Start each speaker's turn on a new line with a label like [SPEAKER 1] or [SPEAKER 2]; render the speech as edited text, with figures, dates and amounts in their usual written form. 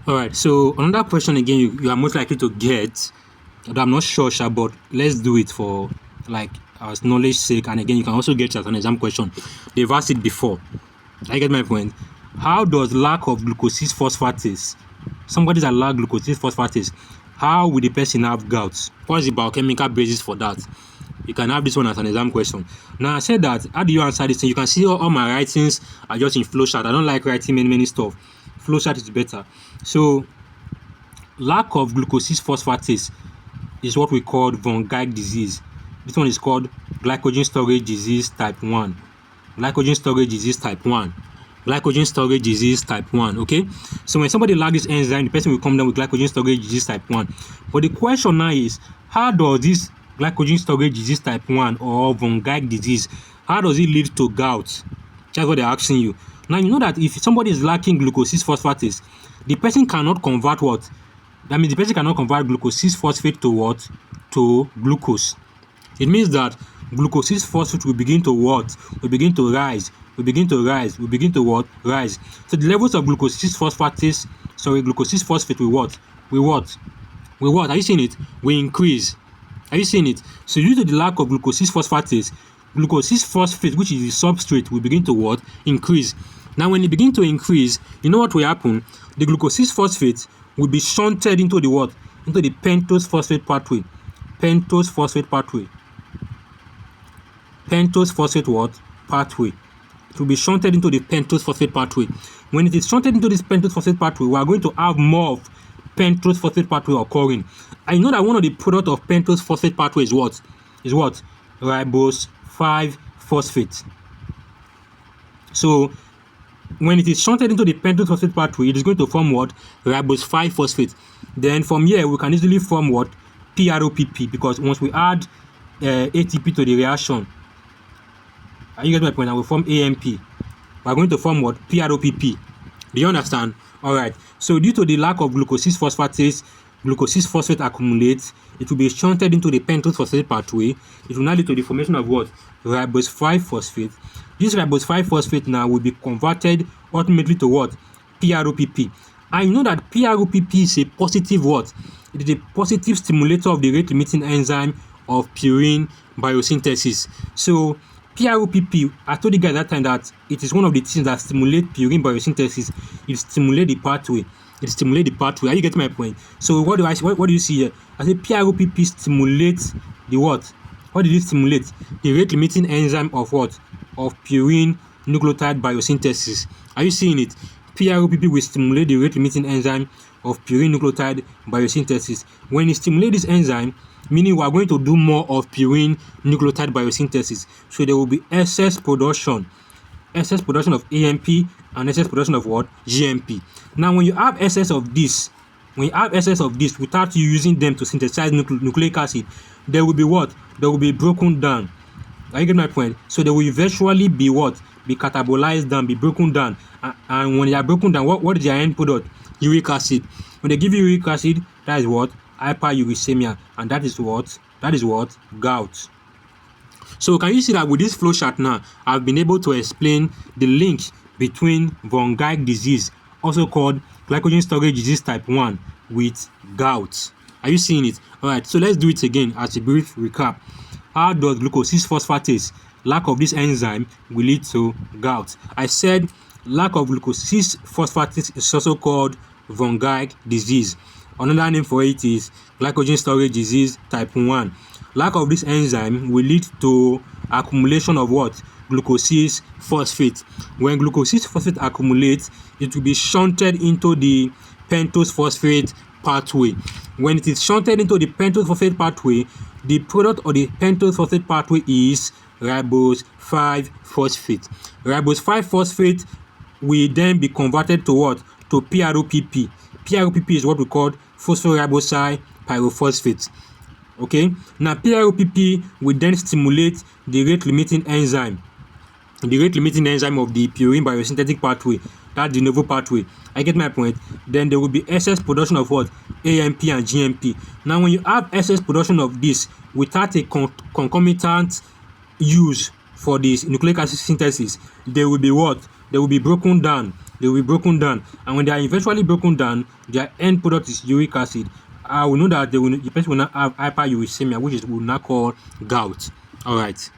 [SPEAKER 1] All right, so another question again you are most likely to get, although I'm not sure, but let's do it for like as knowledge sake. And again, you can also get it as an exam question. They've asked it before. I get my point. How does lack of glucose phosphatase, somebody that lack glucose phosphatase, how will the person have gout? What is the biochemical basis for that? You can have this one as an exam question. Now, I said that, how do you answer this thing? You can see all my writings are just in flowchart. I don't like writing many stuff. Flowchart is better. So, lack of glucose phosphatase is what we call von Gierke disease. This one is called glycogen storage disease type 1. Glycogen storage disease type 1. Glycogen storage disease type 1. Okay, so when somebody lacks this enzyme, the person will come down with glycogen storage disease type 1. But the question now is, how does this glycogen storage disease type 1 or von Gierke disease, how does it lead to gout? That's what they're asking you. Now, you know that if somebody is lacking glucose phosphatase, the person cannot convert what? That means the person cannot convert glucose phosphate to what? To glucose. It means that glucose phosphate will begin to what? Will begin to rise. Will begin to rise. Will begin to what? Rise. So the levels of glucose phosphatase, glucose phosphate will what? Will what? Will what? Are you seeing it? Will increase. Are you seeing it? So due to the lack of glucose phosphatase, glucose phosphate, which is the substrate, will begin to what? Increase. Now, when it begins to increase, you know what will happen? The glucose phosphate will be shunted into the what? Into the pentose phosphate pathway. Pentose phosphate pathway. Pentose phosphate what? Pathway. It will be shunted into the pentose phosphate pathway. When it is shunted into this pentose phosphate pathway, we are going to have more of pentose phosphate pathway occurring. I know that one of the products of pentose phosphate pathway is what? Is what? Ribose 5-phosphate. So, when it is shunted into the pentose phosphate pathway, it is going to form what? Ribose 5-phosphate. Then from here, we can easily form what? PROPP, because once we add ATP to the reaction, you get my point, I will form AMP. We are going to form what? PROPP. Do you understand? Alright. So due to the lack of glucose phosphatase, glucose phosphate accumulates, it will be shunted into the pentose phosphate pathway. It will now lead to the formation of what? Ribose 5-phosphate. This ribose 5-phosphate now will be converted ultimately to what? PROPP. I know that PROPP is a positive what? It is a positive stimulator of the rate limiting enzyme of purine biosynthesis. So PROPP, I told you guys that time that it is one of the things that stimulate purine biosynthesis. It stimulates the pathway. It stimulates the pathway. Are you getting my point? So what do you see here? I say PROPP stimulates the what? What did it stimulate? The rate limiting enzyme of what? Of purine nucleotide biosynthesis. Are you seeing it? PROPP will stimulate the rate limiting enzyme of purine nucleotide biosynthesis. When it stimulates this enzyme, meaning we are going to do more of purine nucleotide biosynthesis. So there will be excess production of AMP and excess production of what? GMP. Now, when you have excess of this, without you using them to synthesize nucleic acid, there will be what? There will be broken down. Are you getting my point? So they will eventually be what? Be catabolized down, be broken down. And when they are broken down, what is their end product? Uric acid. When they give you uric acid, that is what? Hyperuricemia. And that is what? That is what? Gout. So can you see that with this flow chart now, I've been able to explain the link between von Gierke disease, also called glycogen storage disease type 1, with gout. Are you seeing it? Alright, so let's do it again as a brief recap. How does glucose phosphatase, lack of this enzyme, will lead to gout? I said lack of glucose phosphatase is also called von Gierke disease. Another name for it is glycogen storage disease type 1. Lack of this enzyme will lead to accumulation of what? Glucose phosphate. When glucose phosphate accumulates, it will be shunted into the pentose phosphate pathway. When it is shunted into the pentose phosphate pathway, the product of the pentose phosphate pathway is ribose 5-phosphate. Ribose 5-phosphate will then be converted to what? To PROPP. PROPP is what we call phosphoriboside pyrophosphate. Okay, now PROPP will then stimulate the rate limiting enzyme. The rate limiting enzyme of the purine biosynthetic pathway, that's the novel pathway. I get my point. Then there will be excess production of what? AMP and GMP. Now, when you have excess production of this without a concomitant use for this nucleic acid synthesis, there will be what? They will be broken down they will be broken down, and when they are eventually broken down, their end product is uric acid. I will know that the person will not have hyperuricemia, which is we will now call gout. All right.